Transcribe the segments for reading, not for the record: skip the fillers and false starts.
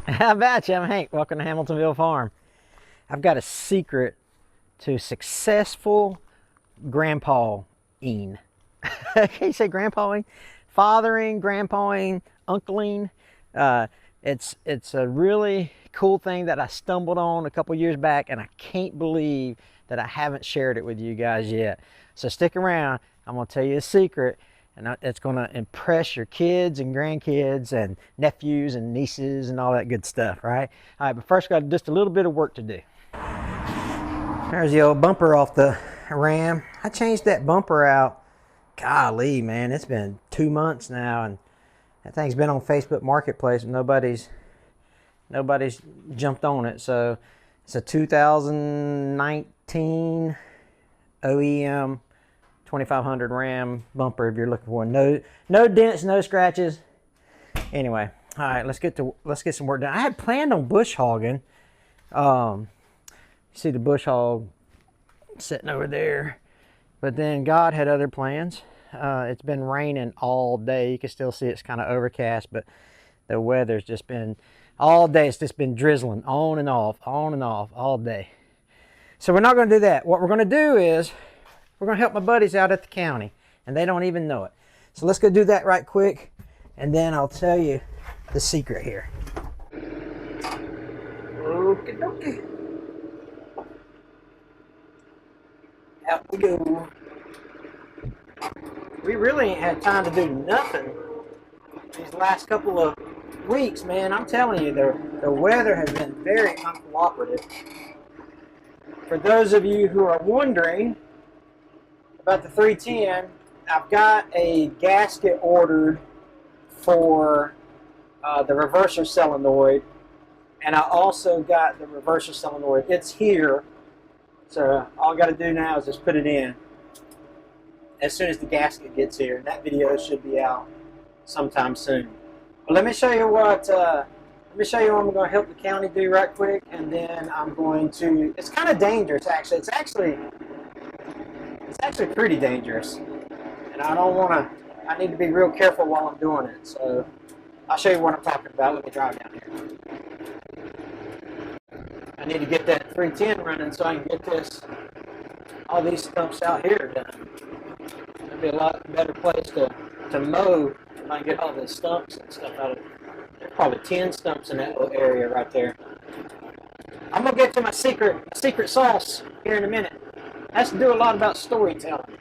How about you? I'm Hank. Welcome to Hamiltonville Farm. I've got a secret to successful grandpa-ing. Can you say grandpa-ing? Fathering, grandpa-ing, uncling. It's a really cool thing that I stumbled on a couple years back, and I can't believe that I haven't shared it with you guys yet. So stick around. I'm going to tell you a secret, and it's going to impress your kids and grandkids and nephews and nieces and all that good stuff, right? All right, but first got just a little bit of work to do. There's the old bumper off the Ram. I changed that bumper out. Golly, man, it's been 2 months now, and that thing's been on Facebook Marketplace, and nobody's jumped on it. So it's a 2019 OEM 2500 Ram bumper if you're looking for one. No dents, no scratches. Anyway, all right, let's get some work done. I had planned on bush hogging. See the bush hog sitting over there, but then God had other plans. It's been raining all day. You can still see it's kind of overcast, but the weather's just been all day. It's just been drizzling on and off all day. So we're not going to do that. What we're going to do is we're going to help my buddies out at the county, and they don't even know it. So let's go do that right quick, and then I'll tell you the secret here. Okie dokie. Out we go. We really ain't had time to do nothing these last couple of weeks, man. I'm telling you, the weather has been very uncooperative. For those of you who are wondering about the 310, I've got a gasket ordered for the reverser solenoid, and I also got the reverser solenoid. It's here. So all I got to do now is just put it in as soon as the gasket gets here. And that video should be out sometime soon. But let me show you what I'm going to help the county do right quick, and then I'm going to. It's kind of dangerous, actually. It's actually pretty dangerous, and I don't want to. I need to be real careful while I'm doing it. So I'll show you what I'm talking about. Let me drive down here. I need to get that 310 running so I can get all these stumps out here done. It'll be a lot better place to mow if I can get all the stumps and stuff out of it. There's probably 10 stumps in that little area right there. I'm gonna get to my secret sauce here in a minute. It has to do a lot about storytelling.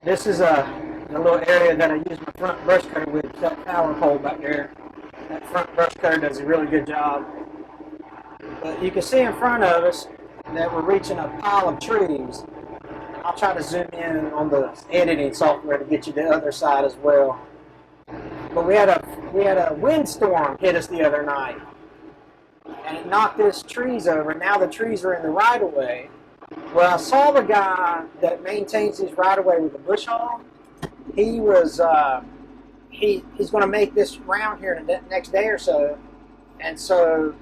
This is a little area that I use my front brush cutter with. That power pole back there. That front brush cutter does a really good job. But you can see in front of us that we're reaching a pile of trees. I'll try to zoom in on the editing software to get you the other side as well. But we had a windstorm hit us the other night, and it knocked these trees over. Now the trees are in the right of way. Well, I saw the guy that maintains his right of way with the bush hog. He was he's going to make this round here in the next day or so, and so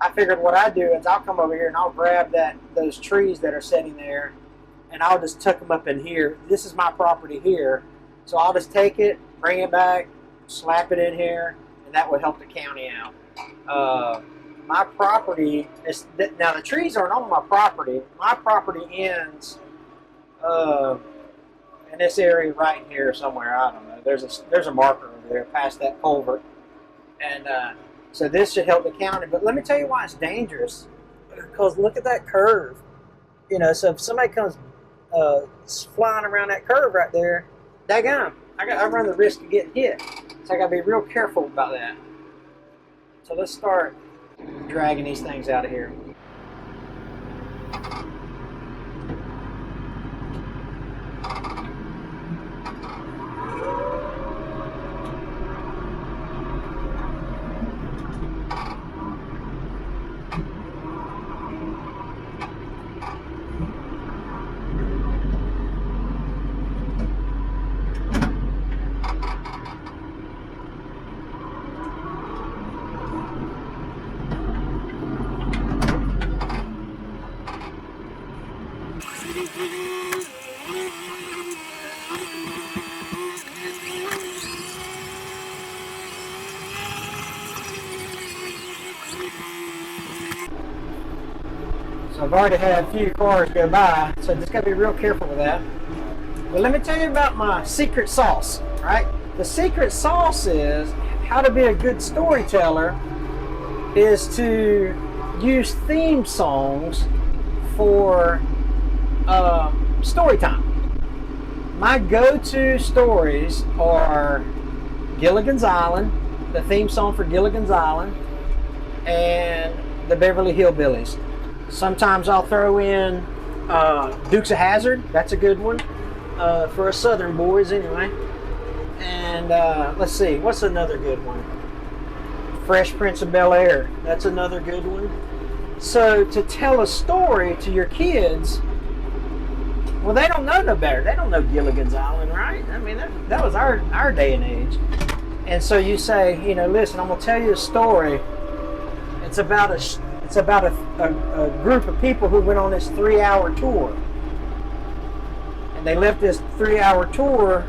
I figured what I'd do is I'll come over here and I'll grab those trees that are sitting there, and I'll just tuck them up in here. This is my property here, so I'll just take it, bring it back, slap it in here, and that would help the county out. My property is now the trees aren't on my property. My property ends in this area right here somewhere. I don't know. There's a marker over there past that culvert, and so this should help the county. But let me tell you why it's dangerous. Because look at that curve. You know, so if somebody comes flying around that curve right there, daggone, I run the risk of getting hit. So I got to be real careful about that. So let's start dragging these things out of here. So I've already had a few cars go by, so just got to be real careful with that. But let me tell you about my secret sauce, right? The secret sauce is how to be a good storyteller is to use theme songs for story time. My go-to stories are Gilligan's Island, the theme song for Gilligan's Island, and the Beverly Hillbillies. Sometimes I'll throw in Dukes of Hazzard. That's a good one for us Southern boys, anyway. And let's see, what's another good one? Fresh Prince of Bel-Air. That's another good one. So to tell a story to your kids, well, they don't know no better. They don't know Gilligan's Island, right? I mean, that was our day and age. And so you say, you know, listen, I'm gonna tell you a story. It's about a group of people who went on this 3-hour tour, and they left this 3-hour tour,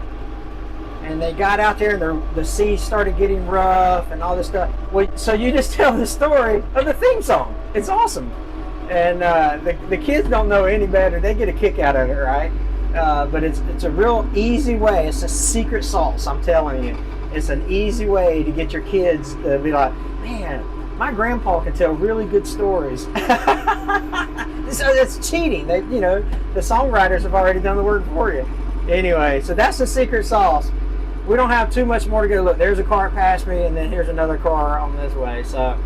and they got out there, and the sea started getting rough and all this stuff. Well, so you just tell the story of the theme song. It's awesome, and the kids don't know any better. They get a kick out of it, right? But it's a real easy way. It's a secret sauce, I'm telling you. It's an easy way to get your kids to be like, man, my grandpa can tell really good stories. So it's cheating. The songwriters have already done the work for you. Anyway, so that's the secret sauce. We don't have too much more to go. Look, there's a car past me, and then here's another car on this way. So.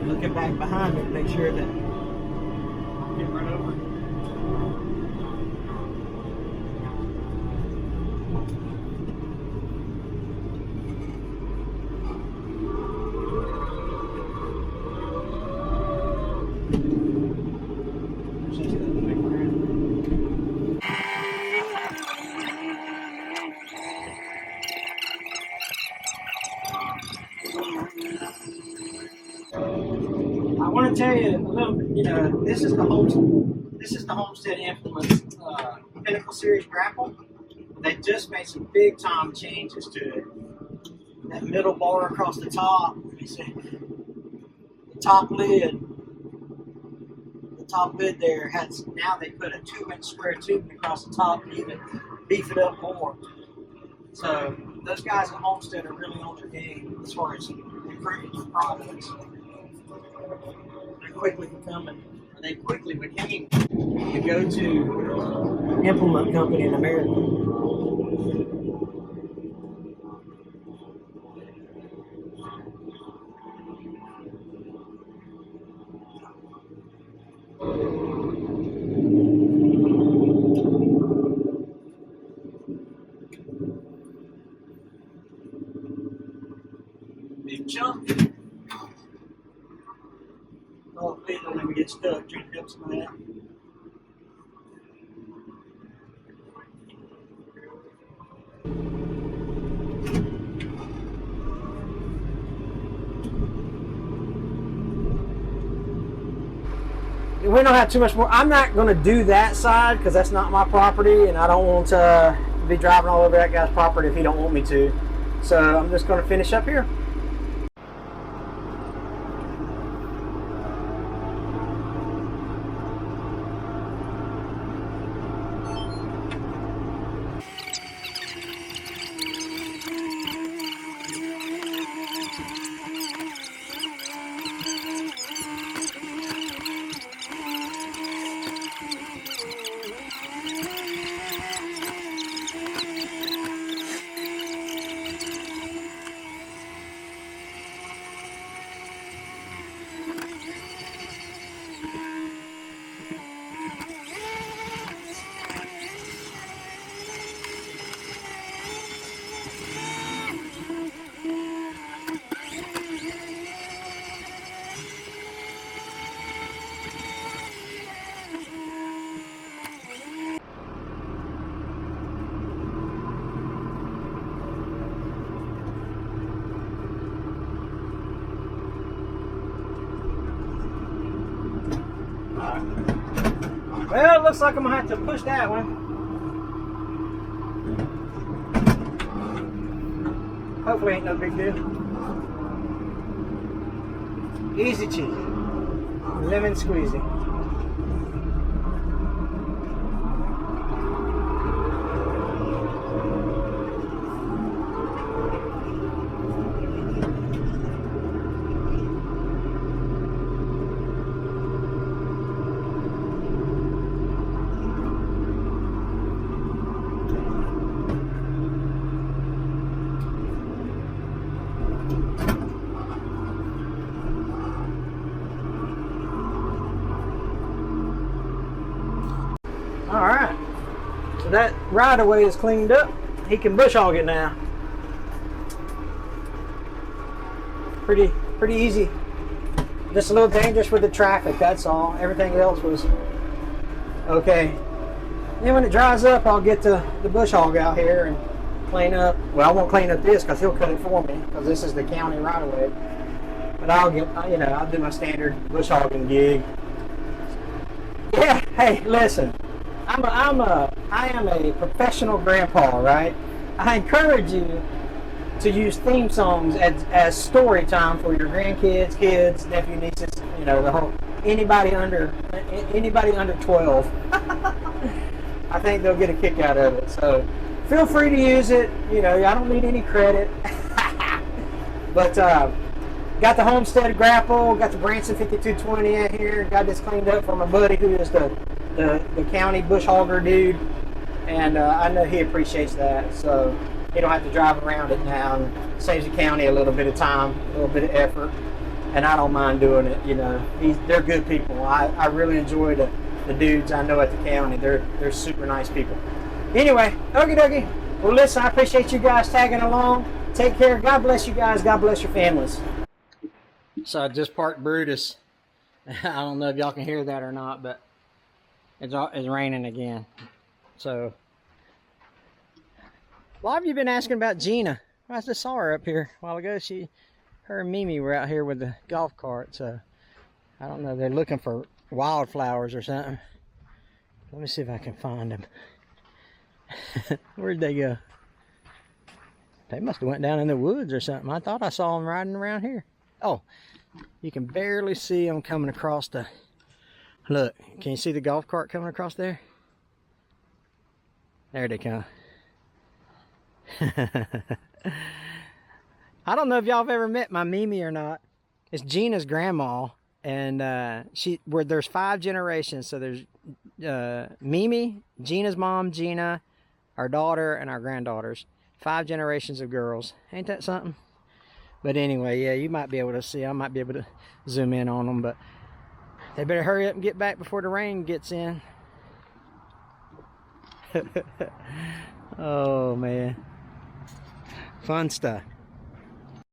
Looking back behind me to make sure that I didn't run over. I want to tell you a little. This is the Homestead Implements Pinnacle Series grapple. They just made some big time changes to it. That middle bar across the top. Let me see. The top lid there now they put a 2-inch square tube across the top to even beef it up more. So those guys at Homestead are really on their game as far as improving their products. They quickly became the go-to implement company in America. Big chunk. Oh, please don't let me get stuck. Drink up some of that. we don't have too much more. I'm not going to do that side because that's not my property, and I don't want to be driving all over that guy's property if he don't want me to. So I'm just going to finish up here. Well, it looks like I'm gonna have to push that one. Hopefully ain't no big deal. Easy cheesy. Lemon squeezy. Alright, so that right of way is cleaned up. He can bush hog it now. Pretty easy. Just a little dangerous with the traffic, that's all. Everything else was okay. Then when it dries up, I'll get the bush hog out here and clean up. Well, I won't clean up this because he'll cut it for me because this is the county right of way. But I'll get, I'll do my standard bush hogging gig. Yeah, hey, listen. I am a professional grandpa, right? I encourage you to use theme songs as story time for your grandkids, kids, nephew, nieces, the whole anybody under 12. I think they'll get a kick out of it. So feel free to use it. I don't need any credit. But got the Homestead grapple, got the Branson 5220 in here. Got this cleaned up for my buddy who is the county bush hogger dude, and I know he appreciates that, so he don't have to drive around it now, and saves the county a little bit of time, a little bit of effort, and I don't mind doing it. They're good people. I really enjoy the dudes I know at the county. They're super nice people. Anyway, okie dokie. Well, listen, I appreciate you guys tagging along. Take care. God bless you guys. God bless your families. So I just parked Brutus. I don't know if y'all can hear that or not, but it's raining again. So a lot of you been asking about Gina. I just saw her up here a while ago. Her and Mimi were out here with the golf cart. So I don't know. They're looking for wildflowers or something. Let me see if I can find them. Where'd they go? They must have went down in the woods or something. I thought I saw them riding around here. Oh, you can barely see them coming across the... Look, can you see the golf cart coming across there? There they come. I don't know if y'all have ever met my Mimi or not. It's Gina's grandma, and there's 5 generations. So there's Mimi, Gina's mom, Gina, our daughter, and our granddaughters. 5 generations of girls. Ain't that something? But anyway, yeah, you might be able to see. I might be able to zoom in on them, but they better hurry up and get back before the rain gets in. Oh, man. Fun stuff.